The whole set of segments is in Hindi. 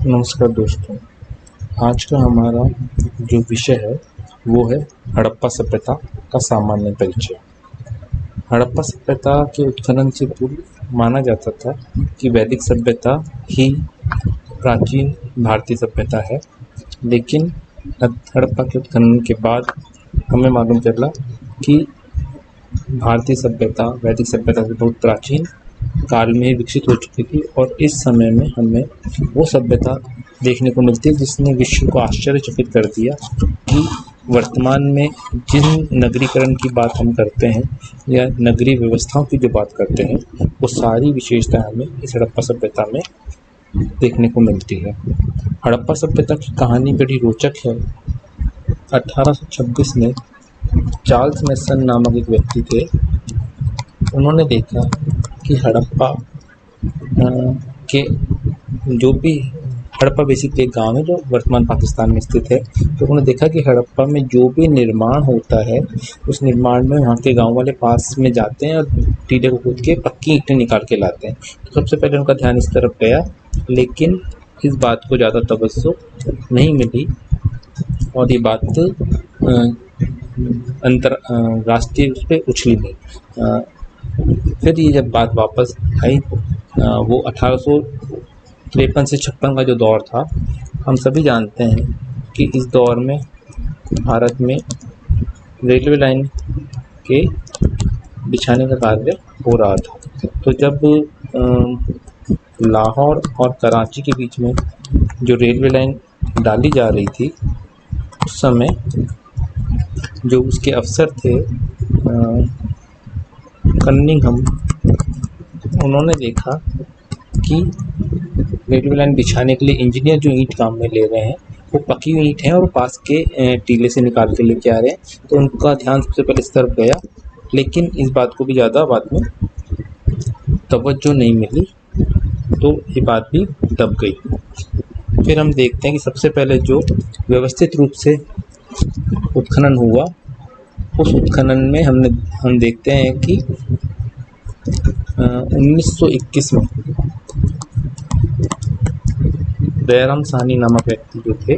नमस्कार दोस्तों। आज का हमारा जो विषय है वो है हड़प्पा सभ्यता का सामान्य परिचय। हड़प्पा सभ्यता के उत्खनन से पूर्व माना जाता था कि वैदिक सभ्यता ही प्राचीन भारतीय सभ्यता है, लेकिन हड़प्पा के उत्खनन के बाद हमें मालूम चला कि भारतीय सभ्यता वैदिक सभ्यता से बहुत प्राचीन काल में ही विकसित हो चुकी थी और इस समय में हमें वो सभ्यता देखने को मिलती है जिसने विश्व को आश्चर्यचकित कर दिया कि वर्तमान में जिन नगरीकरण की बात हम करते हैं या नगरीय व्यवस्थाओं की जो बात करते हैं वो सारी विशेषताएं हमें इस हड़प्पा सभ्यता में देखने को मिलती है। हड़प्पा सभ्यता की कहानी बड़ी रोचक है। 1826 में चार्ल्स मैसन नामक एक व्यक्ति थे। उन्होंने देखा कि हड़प्पा के जो भी हड़प्पा बेसिकली एक गांव है जो वर्तमान पाकिस्तान में स्थित है। तो उन्होंने देखा कि हड़प्पा में जो भी निर्माण होता है उस निर्माण में वहाँ के गांव वाले पास में जाते हैं और टीले को कूद के पक्की ईंटें निकाल के लाते हैं। तो सबसे पहले उनका ध्यान इस तरफ गया, लेकिन इस बात को ज़्यादा तवज्जो नहीं मिली और ये बात राष्ट्रीय उस पर उछली नहीं। फिर ये जब बात वापस आई वो 1853 से 56 का जो दौर था, हम सभी जानते हैं कि इस दौर में भारत में रेलवे लाइन के बिछाने का कार्य हो रहा था। तो जब लाहौर और कराची के बीच में जो रेलवे लाइन डाली जा रही थी उस समय जो उसके अफसर थे कनिंघम, उन्होंने देखा कि रेलवे लाइन बिछाने के लिए इंजीनियर जो ईंट काम में ले रहे हैं वो पकी हुई ईंट हैं और पास के टीले से निकाल के लेके आ रहे हैं। तो उनका ध्यान सबसे पहले इस तरफ गया, लेकिन इस बात को भी ज़्यादा बाद में तवज्जो नहीं मिली, तो ये बात भी दब गई। फिर हम देखते हैं कि सबसे पहले जो व्यवस्थित रूप से उत्खनन हुआ उस उत्खनन में हम देखते हैं कि 1921 में दयाराम साहनी नामक व्यक्ति जो थे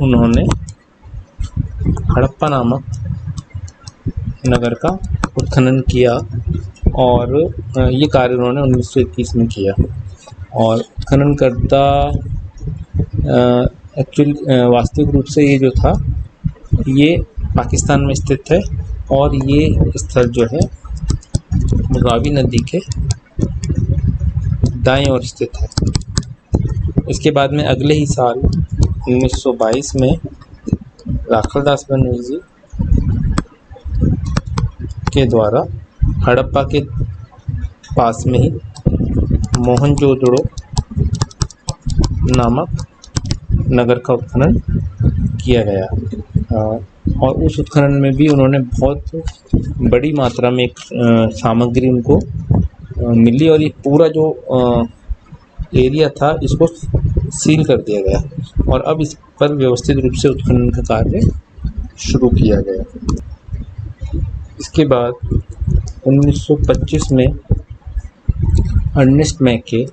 उन्होंने हड़प्पा नामक नगर का उत्खनन किया और ये कार्य उन्होंने 1921 में किया। और उत्खनन करता वास्तविक रूप से ये जो था ये पाकिस्तान में स्थित है और ये स्थल जो है रावी नदी के दाएं ओर स्थित है। इसके बाद में अगले ही साल 1922 में राखलदास बनर्जी के द्वारा हड़प्पा के पास में ही मोहनजोदड़ो नामक नगर का उत्खनन किया गया और उस उत्खनन में भी उन्होंने बहुत बड़ी मात्रा में एक सामग्री उनको मिली और ये पूरा जो एरिया था इसको सील कर दिया गया और अब इस पर व्यवस्थित रूप से उत्खनन का कार्य शुरू किया गया। इसके बाद 1925 में अर्नेस्ट मैके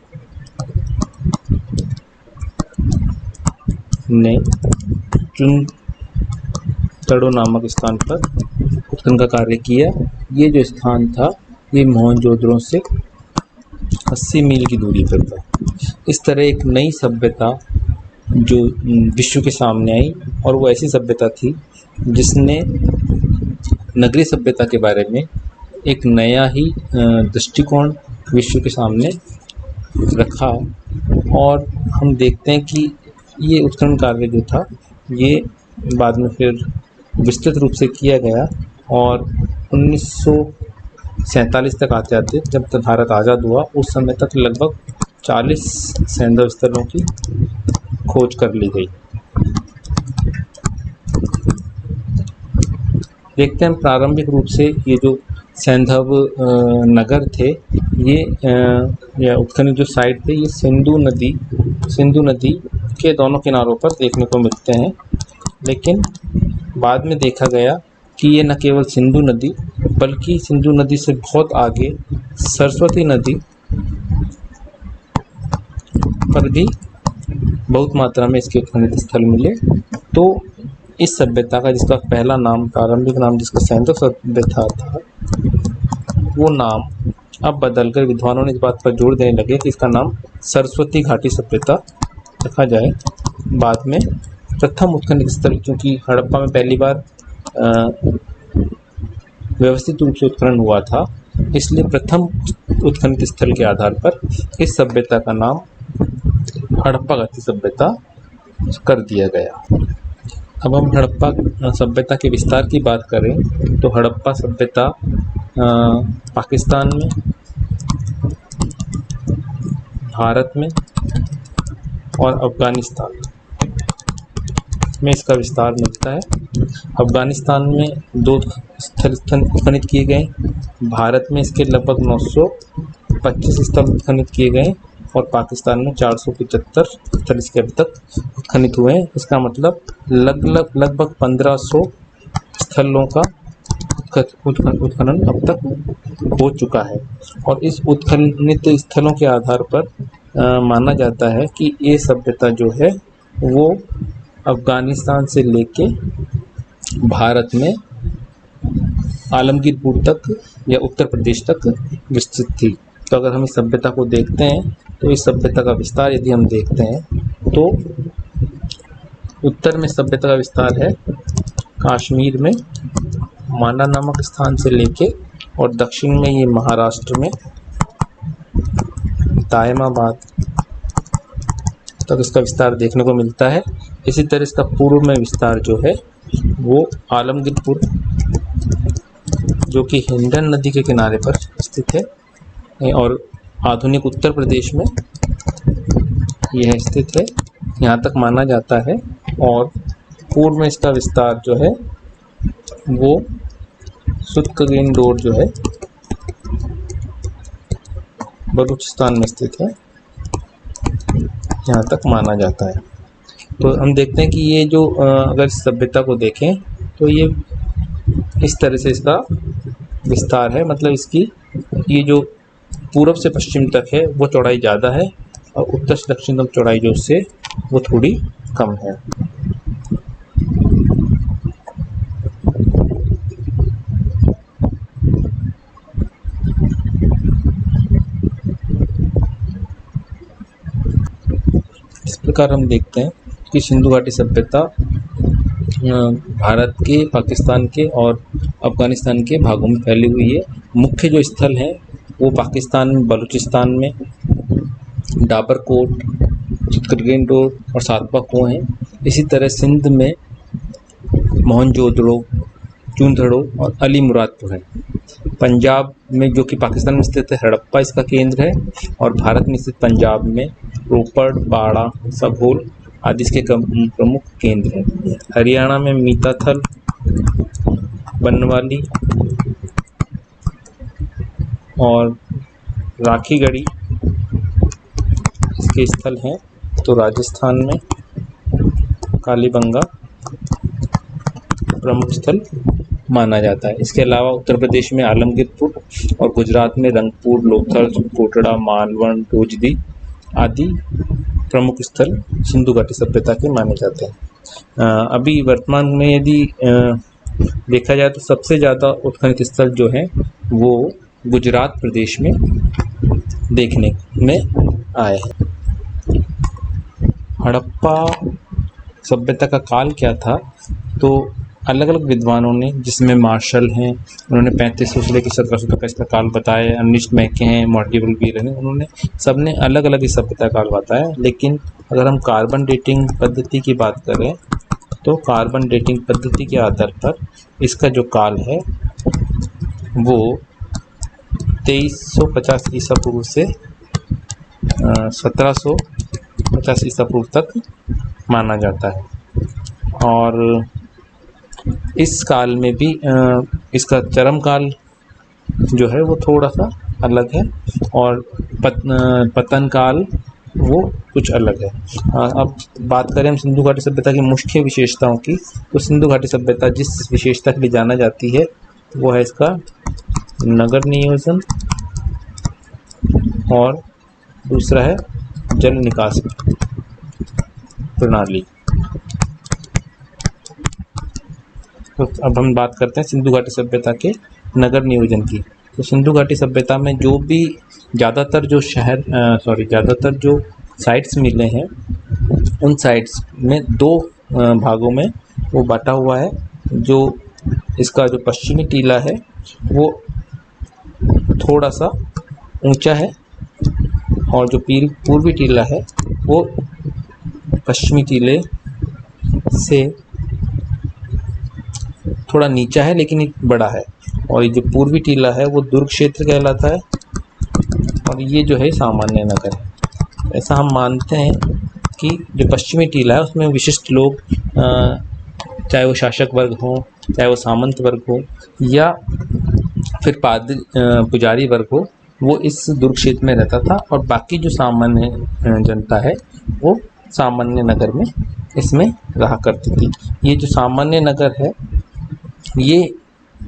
ने चुनतड़ो नामक स्थान पर उत्खनन का कार्य किया। ये जो स्थान था ये मोहनजोदड़ो से 80 मील की दूरी पर था। इस तरह एक नई सभ्यता जो विश्व के सामने आई और वो ऐसी सभ्यता थी जिसने नगरीय सभ्यता के बारे में एक नया ही दृष्टिकोण विश्व के सामने रखा। और हम देखते हैं कि ये उत्खनन कार्य जो था ये बाद में फिर विस्तृत रूप से किया गया और 1947 तक आते आते जब तक भारत आज़ाद हुआ उस समय तक लगभग 40 सैंधव स्थलों की खोज कर ली गई। देखते हैं प्रारंभिक रूप से ये जो सैंधव नगर थे ये या उत्खनन जो साइट थे ये सिंधु नदी के दोनों किनारों पर देखने को मिलते हैं। लेकिन बाद में देखा गया कि ये न केवल सिंधु नदी बल्कि सिंधु नदी से बहुत आगे सरस्वती नदी पर भी बहुत मात्रा में इसके उत्खनन स्थल मिले। तो इस सभ्यता का जिसका पहला नाम, प्रारंभिक नाम जिसका सैंधव सभ्यता था, वो नाम अब बदलकर विद्वानों ने इस बात पर जोर देने लगे कि इसका नाम सरस्वती घाटी सभ्यता रखा जाए। बाद में प्रथम उत्खनन स्थल, क्योंकि हड़प्पा में पहली बार व्यवस्थित रूप से उत्खनन हुआ था, इसलिए प्रथम उत्खनन स्थल के आधार पर इस सभ्यता का नाम हड़प्पा घाटी सभ्यता कर दिया गया। अब हम हड़प्पा सभ्यता के विस्तार की बात करें तो हड़प्पा सभ्यता पाकिस्तान में, भारत में और अफगानिस्तान में इसका विस्तार मिलता है। अफगानिस्तान में 2 स्थल उत्खनित किए गए, भारत में इसके लगभग 925 स्थल उत्खनित किए गए और पाकिस्तान में 475 स्थल इसके अब तक उत्खनित हुए हैं। इसका मतलब लगभग 1500 स्थलों का उत्खनन अब तक हो चुका है। और इस उत्खनित स्थलों के आधार पर माना जाता है कि ये सभ्यता जो है वो अफगानिस्तान से लेके भारत में आलमगीरपुर तक या उत्तर प्रदेश तक विस्तृत थी। तो अगर हम इस सभ्यता को देखते हैं तो इस सभ्यता का विस्तार यदि हम देखते हैं तो उत्तर में सभ्यता का विस्तार है कश्मीर में मांडा नामक स्थान से लेके, और दक्षिण में ये महाराष्ट्र में दायमाबाद तक इसका विस्तार देखने को मिलता है। इसी तरह इसका पूर्व में विस्तार जो है वो आलमगीरपुर, जो कि हिंडन नदी के किनारे पर स्थित है और आधुनिक उत्तर प्रदेश में यह स्थित है, यहाँ तक माना जाता है। और पूर्व में इसका विस्तार जो है वो सुत्कगेनडोर जो है बलूचिस्तान में स्थित है, यहाँ तक माना जाता है। तो हम देखते हैं कि ये जो अगर इस सभ्यता को देखें तो ये इस तरह से इसका विस्तार है, मतलब इसकी ये जो पूर्व से पश्चिम तक है वो चौड़ाई ज़्यादा है और उत्तर से दक्षिण तक चौड़ाई जो उससे वो थोड़ी कम है। इस प्रकार हम देखते हैं कि सिंधु घाटी सभ्यता भारत के, पाकिस्तान के और अफगानिस्तान के भागों में फैली हुई है। मुख्य जो स्थल हैं वो पाकिस्तान में बलूचिस्तान में डाबरकोट, चित्तरगेंडोर और सातवा कुआं हैं। इसी तरह सिंध में मोहनजोदड़ो, चूंधड़ो और अली मुरादपुर है। पंजाब में, जो कि पाकिस्तान में स्थित है, हड़प्पा इसका केंद्र है और भारत में स्थित पंजाब में रोपड़, बाड़ा, सबोल आदि इसके प्रमुख केंद्र हैं। हरियाणा में मीताथल, बनवाली और राखीगढ़ी इसके स्थल हैं। तो राजस्थान में कालीबंगा प्रमुख स्थल माना जाता है। इसके अलावा उत्तर प्रदेश में आलमगीरपुर और गुजरात में रंगपुर, लोथल, कोटड़ा, मालवण, डोजदी आदि प्रमुख स्थल सिंधु घाटी सभ्यता के माने जाते हैं। अभी वर्तमान में यदि देखा जाए तो सबसे ज़्यादा उत्खनित स्थल जो हैं वो गुजरात प्रदेश में देखने में आए हैं। हड़प्पा सभ्यता का काल क्या था, तो अलग अलग विद्वानों ने, जिसमें मार्शल हैं, उन्होंने 3500 से लेकर 1700 तक का इसका काल बताया, अर्निस्ट मैके हैं, मॉर्टिबल वीर हैं, उन्होंने सबने अलग अलग इस सभ्यता काल बताया। लेकिन अगर हम कार्बन डेटिंग पद्धति की बात करें तो कार्बन डेटिंग पद्धति के आधार पर इसका जो काल है वो 2350 ईसा पूर्व से 1750 ईसा पूर्व तक माना जाता है। और इस काल में भी इसका चरम काल जो है वो थोड़ा सा अलग है और पतन काल वो कुछ अलग है। अब बात करें हम सिंधु घाटी सभ्यता की मुख्य विशेषताओं की, तो सिंधु घाटी सभ्यता जिस विशेषता के लिए जाना जाती है वो है इसका नगर नियोजन और दूसरा है जल निकास प्रणाली। तो अब हम बात करते हैं सिंधु घाटी सभ्यता के नगर नियोजन की। तो सिंधु घाटी सभ्यता में जो भी ज़्यादातर जो साइट्स मिले हैं, उन साइट्स में दो भागों में वो बांटा हुआ है। जो इसका जो पश्चिमी टीला है वो थोड़ा सा ऊंचा है, और जो पूर्वी टीला है वो पश्चिमी टीले से थोड़ा नीचा है लेकिन एक बड़ा है। और ये जो पूर्वी टीला है वो दुर्ग क्षेत्र कहलाता है, और ये जो है सामान्य नगर है। ऐसा हम मानते हैं कि जो पश्चिमी टीला है उसमें विशिष्ट लोग, चाहे वो शासक वर्ग हो, चाहे वो सामंत वर्ग हो, या फिर पुजारी वर्ग हो, वो इस दुर्ग क्षेत्र में रहता था। और बाकी जो सामान्य जनता है वो सामान्य नगर में इसमें रहा करती थी। ये जो सामान्य नगर है, ये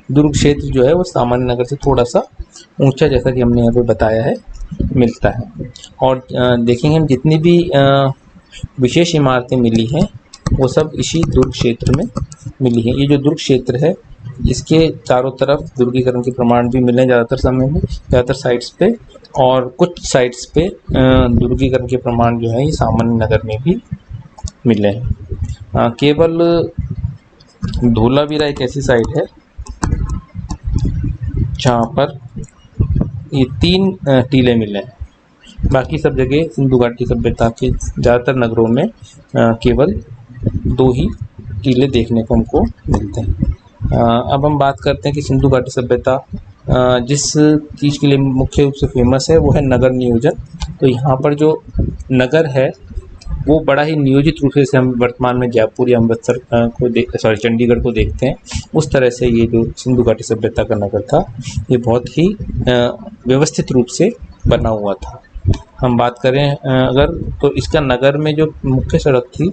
दुर्ग क्षेत्र जो है वो सामान्य नगर से थोड़ा सा ऊंचा, जैसा कि हमने यहाँ पे बताया है, मिलता है। और देखेंगे हम जितनी भी विशेष इमारतें मिली हैं वो सब इसी दुर्ग क्षेत्र में मिली हैं। ये जो दुर्ग क्षेत्र है इसके चारों तरफ दुर्गीकरण के प्रमाण भी मिले ज़्यादातर समय में, ज़्यादातर साइट्स पे, और कुछ साइट्स पे दुर्गीकरण के प्रमाण जो है ये सामान्य नगर में भी मिले हैं। केवल धोलावीरा एक ऐसी साइट है जहाँ पर ये 3 टीले मिले हैं। बाकी सब जगह सिंधु घाटी सभ्यता के ज़्यादातर नगरों में केवल 2 ही टीले देखने को हमको मिलते हैं। अब हम बात करते हैं कि सिंधु घाटी सभ्यता जिस चीज़ के लिए मुख्य रूप से फेमस है वो है नगर नियोजन। तो यहाँ पर जो नगर है वो बड़ा ही नियोजित रूप से हम वर्तमान में जयपुर या अमृतसर चंडीगढ़ को देखते हैं, उस तरह से ये जो सिंधु घाटी सभ्यता का नगर था ये बहुत ही व्यवस्थित रूप से बना हुआ था। हम बात करें अगर, तो इसका नगर में जो मुख्य सड़क थी,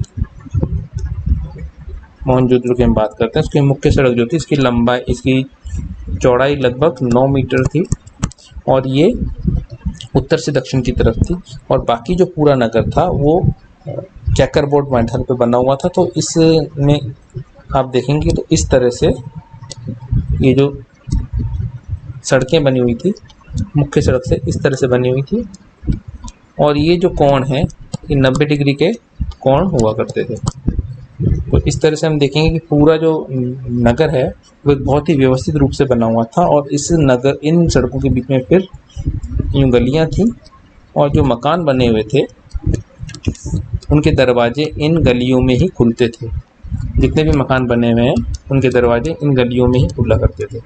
मोहनजोदड़ो की हम बात करते हैं, उसकी मुख्य सड़क जो थी इसकी लंबाई, इसकी चौड़ाई लगभग 9 मीटर थी, और ये उत्तर से दक्षिण की तरफ थी। और बाकी जो पूरा नगर था वो चेकर बोर्ड मैदान पर बना हुआ था। तो इसमें आप देखेंगे तो इस तरह से ये जो सड़कें बनी हुई थी मुख्य सड़क से इस तरह से बनी हुई थी, और ये जो कोण है ये 90 डिग्री के कोण हुआ करते थे। तो इस तरह से हम देखेंगे कि पूरा जो नगर है वो एक बहुत ही व्यवस्थित रूप से बना हुआ था। और इन सड़कों के बीच में फिर यूँ गलियाँ थीं, और जो मकान बने हुए थे उनके दरवाजे इन गलियों में ही खुलते थे। जितने भी मकान बने हुए हैं उनके दरवाजे इन गलियों में ही खुला करते थे।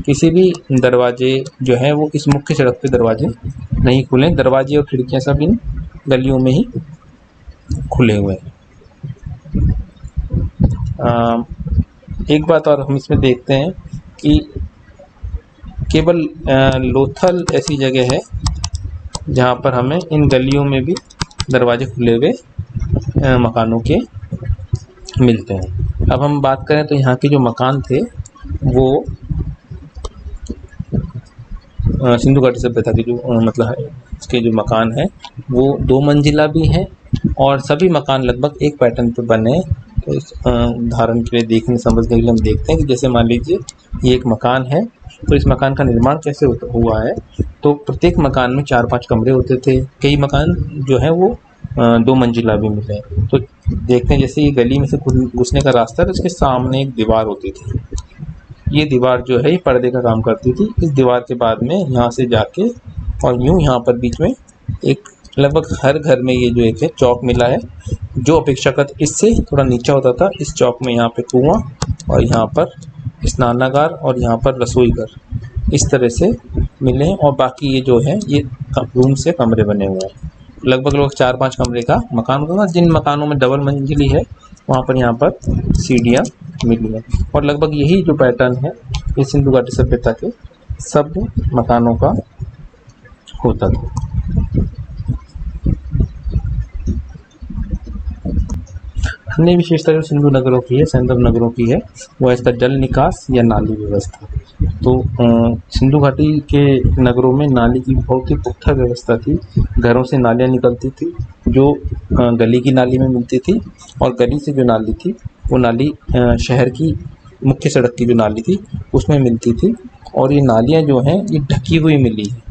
किसी भी दरवाजे जो हैं वो इस मुख्य सड़क पे दरवाजे नहीं खुले, दरवाजे और खिड़कियां सब इन गलियों में ही खुले हुए हैं। एक बात और हम इसमें देखते हैं कि केवल लोथल ऐसी जगह है जहाँ पर हमें इन गलियों में भी दरवाजे खुले हुए मकानों के मिलते हैं। अब हम बात करें तो यहाँ के जो मकान थे वो सिंधु घाटी सभ्यता के जो इसके जो मकान है वो 2 मंजिला भी हैं, और सभी मकान लगभग एक पैटर्न पे बने। तो इस उदाहरण के लिए देखने समझने के लिए हम देखते हैं कि जैसे मान लीजिए ये एक मकान है, तो इस मकान का निर्माण कैसे हुआ है। तो प्रत्येक मकान में 4-5 कमरे होते थे। कई मकान जो है वो 2 मंजिला भी मिले। तो देखते हैं जैसे ये गली में से घुसने का रास्ता है, तो इसके सामने एक दीवार होती थी। ये दीवार जो है ये पर्दे का काम करती थी। इस दीवार के बाद में यहाँ से जाके और यूँ यहाँ पर बीच में एक लगभग हर घर में ये जो एक है चौक मिला है, जो अपेक्षाकृत इससे थोड़ा नीचा होता था। इस चौक में यहाँ पे कुआं, और यहाँ पर स्नानागार, और यहाँ पर रसोई घर, इस तरह से मिले हैं। और बाकी ये जो है ये रूम से कमरे बने हुए हैं। लगभग 4-5 कमरे का मकान होगा। जिन मकानों में डबल मंजिली है वहाँ पर यहाँ पर सीढ़ियाँ मिली हैं। और लगभग यही जो पैटर्न है ये सिंधु घाटी सभ्यता के सब मकानों का होता था। अन्य विशेषता जो सिंधु नगरों की है, सैंधव नगरों की है, वो है इसका जल निकास या नाली व्यवस्था। तो सिंधु घाटी के नगरों में नाली की बहुत ही पुख्ता व्यवस्था थी। घरों से नालियाँ निकलती थी जो गली की नाली में मिलती थी, और गली से जो नाली थी वो नाली शहर की मुख्य सड़क की जो नाली थी उसमें मिलती थी। और ये नालियाँ जो हैं ये ढकी हुई मिली हैं,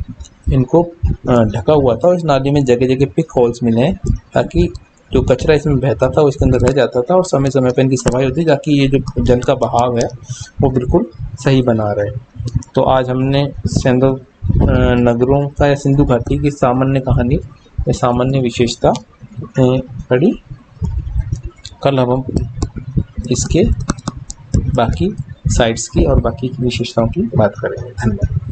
इनको ढका हुआ था, और इस नाली में जगह जगह पिक होल्स मिले हैं ताकि जो कचरा इसमें बहता था वो इसके अंदर रह जाता था और समय समय पर इनकी सफाई होती ताकि ये जो जल का बहाव है वो बिल्कुल सही बना रहे। तो आज हमने सिंधु नगरों का या सिंधु घाटी की सामान्य कहानी या सामान्य विशेषता पढ़ी। कल अब हम इसके बाकी साइट्स की और बाकी की विशेषताओं की बात करेंगे। धन्यवाद।